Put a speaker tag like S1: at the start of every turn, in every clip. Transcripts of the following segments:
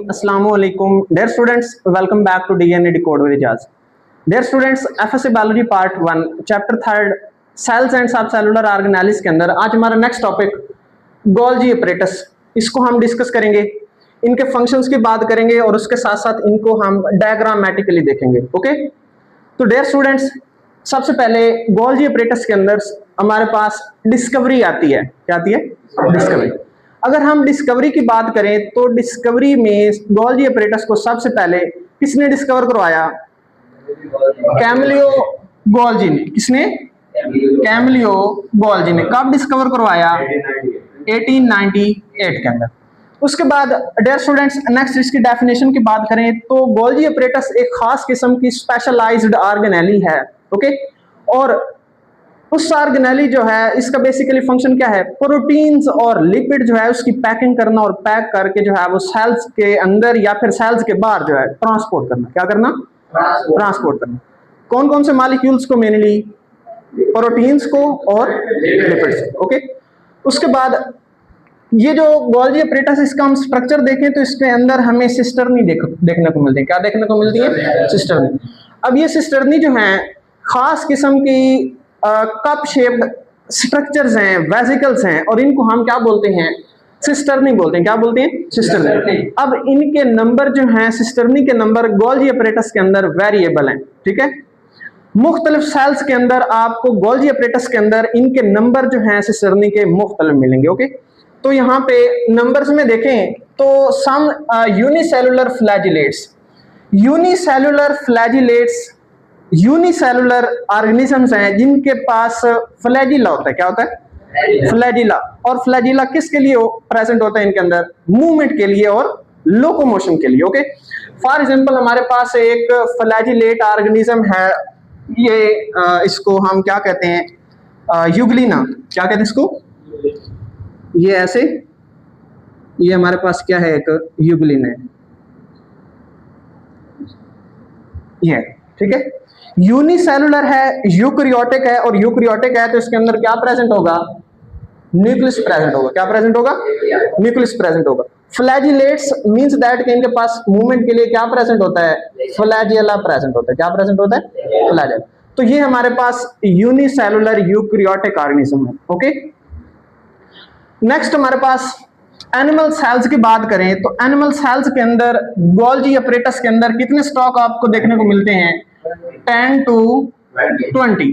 S1: Assalamualaikum. Dear students, welcome back to DNA Decode with Ijaz. Dear students, FSC Biology Part 1, Chapter 3, Cells and Subcellular Organelles के अंदर आज हमारा next topic Golgi apparatus, इसको हम discuss करेंगे, इनके functions की बात करेंगे और उसके साथ साथ इनको हम डायग्रामेटिकली देखेंगे. ओके, तो डियर स्टूडेंट्स, सबसे पहले गोल्जी apparatus के अंदर हमारे पास डिस्कवरी आती है. क्या आती है? डिस्कवरी. अगर हम डिस्कवरी की बात करें तो डिस्कवरी में गोल्जी apparatus को सबसे पहले किसने डिस्कवर करवाया? कैमिलियो गोल्जी ने. किसने? कैमिलियो गोल्जी ने. कब डिस्कवर करवाया? 1898 के अंदर. उसके बाद डियर स्टूडेंट्स, नेक्स्ट इसकी डेफिनेशन की बात करें तो गोल्जी apparatus एक खास किस्म की स्पेशलाइज्ड ऑर्गेनेली है. ओके, और उस ऑर्गेनेली जो है इसका बेसिकली फंक्शन क्या है? प्रोटीन्स और लिपिड जो है उसकी पैकिंग करना और पैक करके जो है वो सेल्स के अंदर या फिर सेल्स के बाहर जो है ट्रांसपोर्ट करना. क्या करना? ट्रांसपोर्ट करना. कौन कौन से मॉलिक्यूल्स को? मेनली प्रोटीन्स को और लिपिड्स. ओके, उसके बाद ये जो गोल्जी apparatus इसका हम स्ट्रक्चर देखें तो इसके अंदर हमें सिस्टर्नी देखने को मिलती है. क्या देखने को मिलती है? सिस्टर्नी. अब ये सिस्टर्नी जो है खास किस्म की कप शेप्ड स्ट्रक्चर्स हैं, वेसिकल्स हैं, और इनको हम क्या बोलते हैं? सिस्टर्नी बोलते हैं. क्या बोलते हैं? सिस्टर्नी. अब इनके नंबर जो हैं, सिस्टर्नी के नंबर गोल्जी apparatus के अंदर वेरिएबल हैं. ठीक है, मुख्तलिफ सेल्स के अंदर आपको गोल्जी apparatus के अंदर इनके नंबर जो हैं सिस्टर्नी के मुख्तलिफ मिलेंगे. ओके, तो यहाँ पे नंबर्स में देखें तो सम यूनिसेलुलर फ्लैजिलेट्स, यूनिसेलुलर ऑर्गेनिजम्स हैं जिनके पास फ्लैजिला होता है. क्या होता है? फ्लैजिला. और फ्लैजिला किसके लिए प्रेजेंट होता है? इनके अंदर मूवमेंट के लिए और लोकोमोशन के लिए. ओके, फॉर एग्जांपल हमारे पास एक फ्लैजिलेट ऑर्गेनिज्म है, ये इसको हम क्या कहते हैं? यूग्लिना. क्या कहते हैं इसको? ये ऐसे, ये हमारे पास क्या है? एक यूग्लिन है ये. ठीक है, यूनिसेलुलर है, यूकैरियोटिक है, और यूकैरियोटिक है तो इसके अंदर क्या प्रेजेंट होगा? न्यूक्लियस प्रेजेंट होगा. क्या प्रेजेंट होगा? न्यूक्लियस प्रेजेंट होगा. फ्लैजिलेट्स मींस दैट कि इनके पास मूवमेंट के लिए क्या प्रेजेंट होता है? फ्लैजिला प्रेजेंट होता है. क्या प्रेजेंट होता है? फ्लैजिला. तो ये हमारे पास यूनिसेलुलर यूकैरियोटिक ऑर्गेनिज्म है. ओके, नेक्स्ट हमारे पास एनिमल सेल्स की बात करें तो एनिमल सेल्स के अंदर गोल्जी apparatus के अंदर कितने स्टॉक आपको देखने को मिलते हैं? 10 to 20.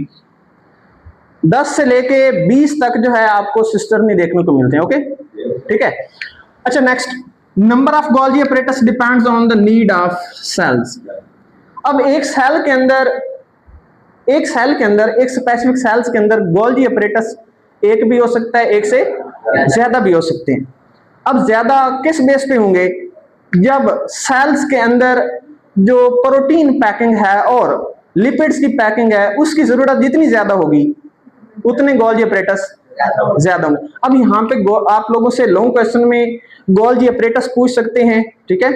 S1: 10 से लेके 20 तक जो है आपको सिस्टर्नी देखने को मिलते हैं. ओके, ठीक है. अच्छा, next, number of Golgi apparatus depends on the need of cells. अब एक सेल के अंदर एक स्पेसिफिक सेल्स के अंदर गोल्जी apparatus एक भी हो सकता है, एक से ज्यादा भी हो सकते हैं. अब ज्यादा किस बेस पे होंगे? जब सेल्स के अंदर जो प्रोटीन पैकिंग है और लिपिड्स की पैकिंग है उसकी जरूरत जितनी ज्यादा होगी उतने गोल्जी apparatus ज्यादा होंगे. अब यहाँ पे आप लोगों से लॉन्ग क्वेश्चन में गोल्जी apparatus पूछ सकते हैं. ठीक है,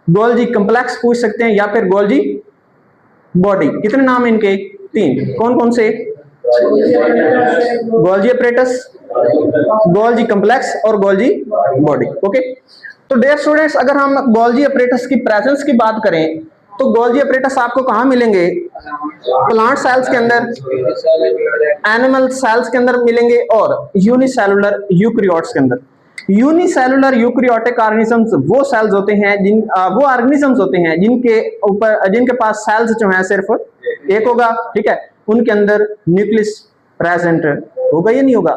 S1: गोल्जी कम्प्लेक्स पूछ सकते हैं या फिर गोल्जी बॉडी. कितने नाम है इनके? 3. कौन कौन से? गोल्जी apparatus, गोल्जी कम्प्लेक्स और गोल्जी बॉडी. ओके, तो डियर स्टूडेंट्स, अगर हम गोल्जी apparatus की प्रेजेंस की बात करें तो गोल्जी apparatus आपको कहाँ मिलेंगे? प्लांट सेल्स के अंदर, एनिमल सेल्स के अंदर मिलेंगे और यूनिसेलुलर यूकैरियोट्स के अंदर. यूनिसेलुलर यूकैरियोटिक ऑर्गेनिजम्स वो सेल्स होते हैं वो ऑर्गेनिजम्स होते हैं जिनके पास सेल्स जो है सिर्फ एक होगा. ठीक है, उनके अंदर न्यूक्लियस प्रेजेंट होगा या नहीं होगा?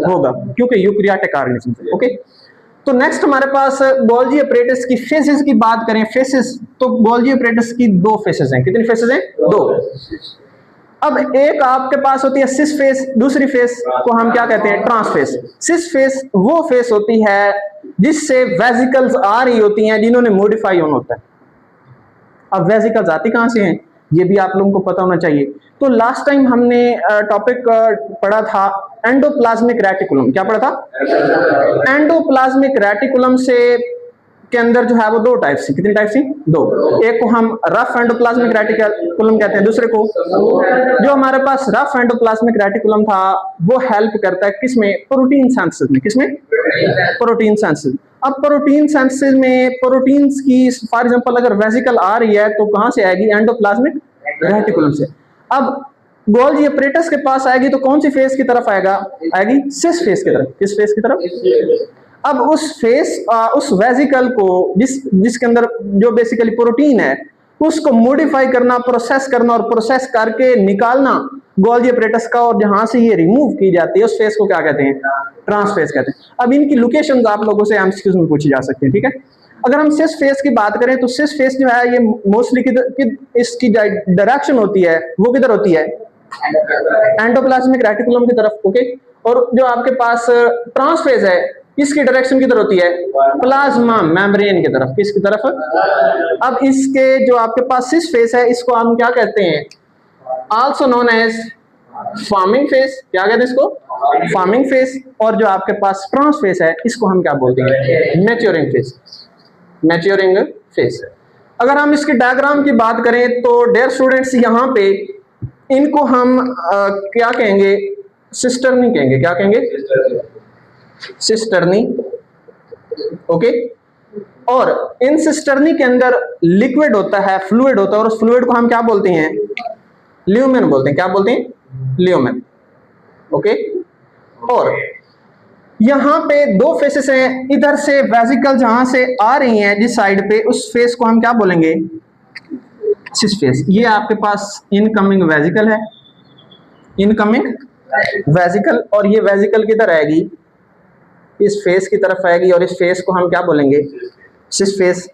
S1: होगा, क्योंकि यूकैरियोटिक ऑर्गेनिजम्स है. ओके, तो नेक्स्ट हमारे पास गोल्जी apparatus की फेसेस की बात करें. फेसेस तो गोल्जी apparatus की 2 फेसेस हैं. कितनी फेसेस हैं? 2. अब एक आपके पास होती है सिस फेस, दूसरी फेस को हम क्या कहते हैं? Trans face. सिस फेस वो फेस होती है जिससे वेसिकल्स आ रही होती हैं जिन्होंने मॉडिफाई होना होता है. अब वेसिकल्स आती कहां से हैं ये भी आप लोगों को पता होना चाहिए. तो लास्ट टाइम हमने टॉपिक पढ़ा था एंडोप्लाज्मिक रेटिकुलम. क्या पढ़ा था? एंडोप्लाज्मिक रेटिकुलम से के अंदर जो है वो 2 टाइप्स थी. कितनी टाइप्स थी? 2. एक को हम रफ एंडोप्लाज्मिक रेटिकुलम कहते हैं, दूसरे को जो हमारे पास रफ एंडोप्लाज्मिक रेटिकुलम था वो हेल्प करता है किसमें? प्रोटीन सिंथेसिस में. किसमें? Protein synthesis. अब प्रोटीन सिंथेसिस में प्रोटीन्स की फॉर एग्जांपल अगर वेसिकल आ रही है तो कहां से आएगी? एंडोप्लाज्मिक रेटिकुलम से। अब गोल्जी अपरेटस के पास आएगी तो कौन सी फेस की तरफ आएगी? सिस फेस की तरफ। किस फेस की तरफ? अब उस वेसिकल को जिसके अंदर जो बेसिकली प्रोटीन है उसको मॉडिफाई करना, प्रोसेस करना और प्रोसेस करके निकालना गोल्जी अपरेटस का, और जहां से ये रिमूव की जाती है उस फेस को क्या कहते हैं? ट्रांसफेस कहते हैं। अब इनकी लोकेशंस आप लोगों से एमसीक्यूज में पूछी जा सकती है, ठीक है। अगर हम सिस फेस की बात करें तो सिस फेस जो है ये मोस्टली इसकी डायरेक्शन होती है वो किधर होती है? एंडोप्लाज्मिक रेटिकुलम की तरफ, ओके। और जो आपके पास ट्रांसफेस है इसकी डायरेक्शन किधर होती है? प्लाज्मा मेम्ब्रेन की तरफ। किसकी तरफ? अब इसके जो आपके पास सिस फेस है इसको हम क्या कहते हैं? Also known as forming face. क्या कहते हैं इसको? Forming face. और जो आपके पास ट्रांसफेस है इसको हम क्या बोलते हैं? Maturing face. Maturing face. अगर हम इसके डायग्राम की बात करें तो डियर स्टूडेंट्स यहाँ पे इनको हम क्या कहेंगे? सिस्टर्नी कहेंगे। क्या कहेंगे? Cisternae, okay. और इन सिस्टर्नी के अंदर लिक्विड होता है, फ्लूइड होता है, और उस फ्लूइड को हम क्या बोलते हैं? ल्यूमेन बोलते हैं। क्या बोलते हैं? Lumen, okay. और यहां पे दो फेसेस हैं, इधर से वेसिकल जहां से आ रही हैं जिस साइड पे, उस फेस को हम क्या बोलेंगे? Cis face. ये आपके पास इनकमिंग वेसिकल है, इनकमिंग वेसिकल, और ये वेसिकल किधर आएगी? इस फेस की तरफ आएगी, और इस फेस को हम क्या बोलेंगे? Cis face.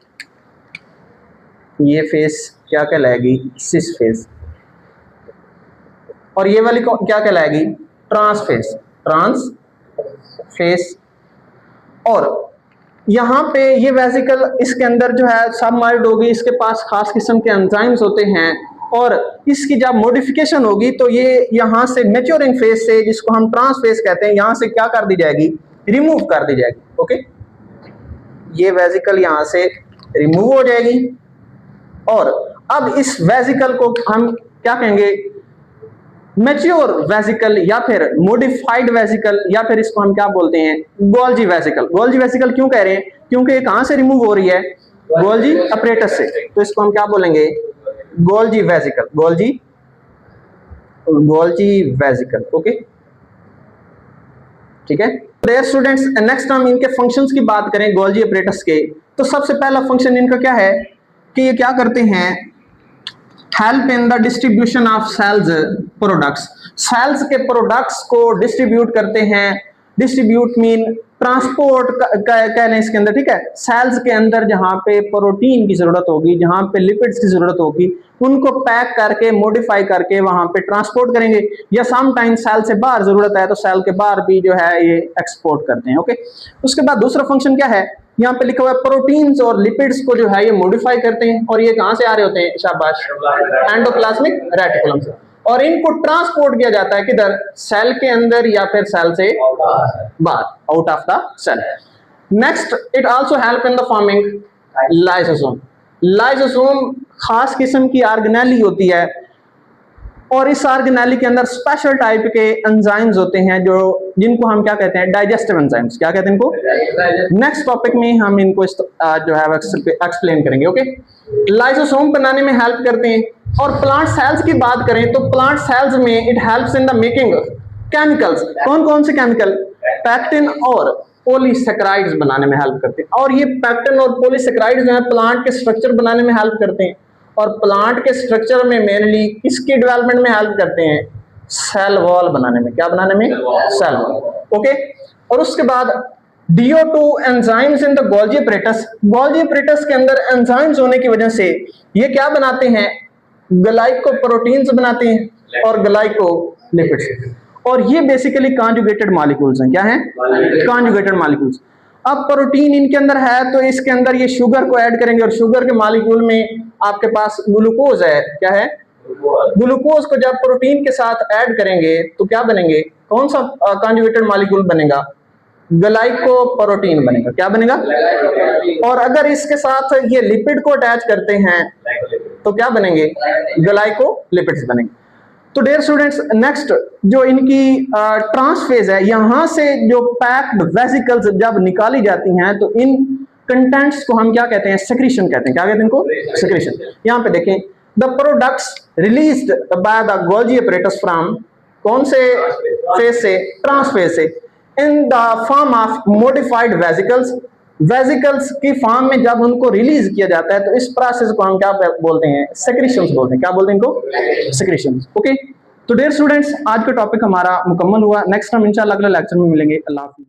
S1: ये फेस क्या कहलाएगी? Cis face. और ये वाली क्या कहलाएगी? Trans face. Trans face. और यहां पे ये वेसिकल इसके अंदर जो है सबमर्ज्ड होगी, इसके पास खास किस्म के एंजाइम्स होते हैं, और इसकी जब मॉडिफिकेशन होगी तो ये यहां से मैच्योरिंग फेस से, जिसको हम ट्रांस फेस कहते हैं, यहां से क्या कर दी जाएगी? रिमूव कर दी जाएगी, ओके। ये वेसिकल यहां से रिमूव हो जाएगी, और अब इस वेसिकल को हम क्या कहेंगे? मैच्योर वेसिकल, या फिर मॉडिफाइड वेसिकल, या फिर इसको हम क्या बोलते हैं? Golgi vesicle. गोल्जी वेसिकल क्यों कह रहे हैं? क्योंकि ये कहां से रिमूव हो रही है? गोल्जी अपरेटस से। तो इसको हम क्या बोलेंगे? Golgi vesicle. Golgi vesicle, okay, ठीक है। डियर स्टूडेंट्स, नेक्स्ट हम इनके फंक्शंस की बात करें गोल्जी अपरेटस के, तो सबसे पहला फंक्शन इनका क्या है कि ये क्या करते हैं? Help in the distribution of cells products. सेल्स के प्रोडक्ट्स को डिस्ट्रीब्यूट करते हैं। डिस्ट्रीब्यूट मीन ट्रांसपोर्ट कह लें इसके अंदर, ठीक है। सेल्स के अंदर जहां पे प्रोटीन की जरूरत होगी, जहां पे लिपिड्स की जरूरत होगी, उनको पैक करके मॉडिफाई करके वहां पे ट्रांसपोर्ट करेंगे, या सम टाइम सेल से बाहर जरूरत है तो सेल के बाहर भी जो है ये एक्सपोर्ट करते हैं, ओके। उसके बाद दूसरा फंक्शन क्या है? यहाँ पे लिखा हुआ है प्रोटीन्स और लिपिड्स को जो है ये मॉडिफाई करते हैं, और ये कहां से आ रहे होते हैं? शाबाश, एंडोप्लाज्मिक रेटिकुलम से। और इनको ट्रांसपोर्ट किया जाता है किधर? सेल के अंदर या फिर सेल से बाहर, out of the cell. Next, it also help in the forming lysosome. Lysosome खास किस्म की ऑर्गेनेली होती है, और इस ऑर्गेनेली के अंदर स्पेशल टाइप के एंजाइम्स होते हैं जिनको हम क्या कहते हैं? Digestive enzymes. क्या कहते हैं इनको? नेक्स्ट टॉपिक में हम इनको जो है एक्सप्लेन करेंगे, ओके। लाइसोसोम बनाने में हेल्प करते हैं। और प्लांट सेल्स की बात करें तो प्लांट सेल्स में it helps in the making chemicals. कौन कौन से केमिकल? पैक्टिन और पॉलीसेकेराइड्स बनाने में हेल्प करते हैं। और ये पैक्टिन और पॉलीसेकेराइड्स जो है प्लांट के स्ट्रक्चर बनाने में हेल्प करते हैं, और प्लांट के स्ट्रक्चर में मेनली किसकी डेवलपमेंट में हेल्प करते हैं? सेल वॉल बनाने में। क्या बनाने में? Cell wall, okay. और उसके बाद DO2 enzymes in the Golgi apparatus. Golgi apparatus के अंदर एंजाइम्स होने की वजह से ये क्या बनाते हैं? ग्लाइकोप्रोटीन्स बनाते हैं और ग्लाइकोलिपिड्स, और ये बेसिकली कॉन्जुगेटेड मॉलिक्यूल्स हैं। क्या हैं? Conjugated molecules. अब प्रोटीन इनके अंदर है तो इसके अंदर ये शुगर को ऐड करेंगे, और शुगर के मॉलिक्यूल में आपके पास ग्लूकोज है। क्या है? ग्लूकोज को जब प्रोटीन के साथ ऐड करेंगे तो क्या बनेंगे? कौन सा कॉन्जुगेटेड मॉलिक्यूल बनेगा? ग्लाइकोप्रोटीन बनेगा। क्या बनेगा? और अगर इसके साथ ये लिपिड को अटैच करते हैं तो क्या बनेंगे? ग्लाइकोलिपिड्स बनेंगे। तो डियर स्टूडेंट्स, नेक्स्ट जो इनकी ट्रांसफेज है, यहां से जो पैक्ड वेसिकल्स जब निकाली जाती हैं तो इन कंटेंट्स को हम क्या कहते हैं? सेक्रीशन कहते हैं। क्या कहते हैं इनको? सेक्रीशन। यहां पे देखें, the products released by the Golgi apparatus from कौन से फेज से? ट्रांसफेज से, in the form of modified vesicles. Vesicles की फॉर्म में जब उनको रिलीज किया जाता है तो इस प्रोसेस को हम क्या बोलते हैं? सेक्रीशंस बोलते हैं। क्या बोलते हैं इनको? सेक्रीशंस। ओके, तो डियर स्टूडेंट्स, आज का टॉपिक हमारा मुकम्मल हुआ। नेक्स्ट हम इंशाल्लाह अगले लेक्चर में मिलेंगे। अल्लाह हाफिज़।